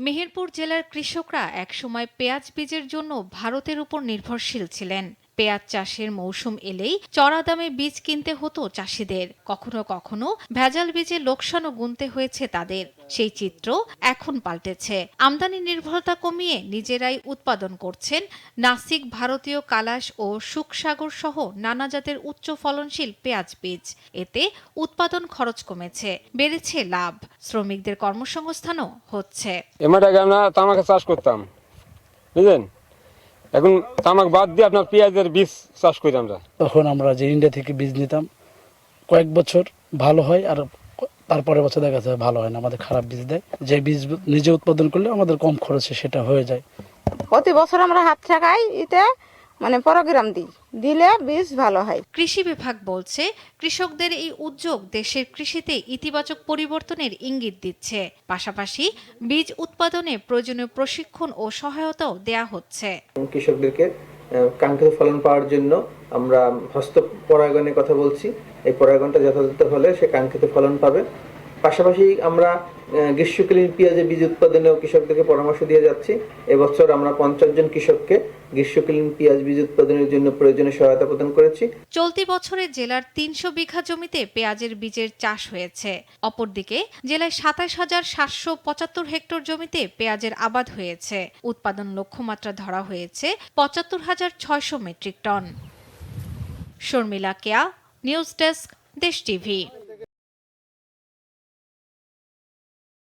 মেহেরপুর জেলার কৃষকরা একসময় পেঁয়াজ বীজের জন্য ভারতের উপর নির্ভরশীল ছিলেন। পেঁয়াজ চাষের মৌসুম এলেই চড়া দামে বীজ কিনতে হতো চাষিদের। কখনো কখনো ভেজাল বীজে লোকসানও গুনতে হয়েছে তাদের। সেই চিত্র এখন পাল্টেছে। আমদানি নির্ভরতা কমিয়ে নিজেরাই উৎপাদন করছেন নাসিক, ভারতীয় কালাশ ও সুখসাগর সহ নানা জাতের উচ্চ ফলনশীল পেঁয়াজ বীজ। এতে উৎপাদন খরচ কমেছে, বেড়েছে লাভ, শ্রমিকদের কর্মসংস্থানও হচ্ছে। এর আগে আমরা তামাকের চাষ করতাম, বুঝলেন। এখন তামাক বাদ দিয়ে আপনার পেঁয়াজের বীজ চাষ করি আমরা। তখন আমরা যে ইন্ডিয়া থেকে বীজ নিতাম, কয়েক বছর ভালো হয়, আর তারপরে বছর দেখা যায় ভালো হয় না, আমাদের খারাপ বীজ দেয়। যে বীজ নিজে উৎপাদন করলে আমাদের কম খরচে সেটা হয়ে যায়। প্রতি বছর আমরা হাত টাকায় প্রোগ্রাম দিলে বীজ ভালো হয়। কৃষি বিভাগ বলছে, কৃষকদের এই উদ্যোগ দেশের কৃষিতে ইতিবাচক পরিবর্তনের ইঙ্গিত দিচ্ছে। পাশাপাশি বীজ উৎপাদনে প্রয়োজনীয় প্রশিক্ষণ ও সহায়তাও দেয়া হচ্ছে। কৃষকদেরকে কাঙ্ক্ষিত ফলন পাওয়ার জন্য আমরা হস্ত পরাগায়নের কথা বলছি। এই পরাগায়নটা যথাযথ হলে সে কাঙ্ক্ষিত ফলন পাবে। পাশাপাশি আমরা গ্রীষ্মকালীন পেঁয়াজের বীজ উৎপাদনেও কৃষকদেরকে পরামর্শ দিয়ে যাচ্ছি। এবছর আমরা 50 জন কৃষককে গ্রীষ্মকালীন পেঁয়াজ বীজ উৎপাদনের জন্য প্রয়োজনীয় সহায়তা প্রদান করেছি। চলতি বছরে জেলার 300 বিঘা জমিতে পেঁয়াজের বীজের চাষ হয়েছে। অপরদিকে জেলায় 27,775 হেক্টর জমিতে পেঁয়াজের আবাদ হয়েছে। উৎপাদন লক্ষ্যমাত্রা ধরা হয়েছে 75,600 মেট্রিক টন। শর্মিলা কেয়া, নিউজ ডেস্ক, দেশ টিভি।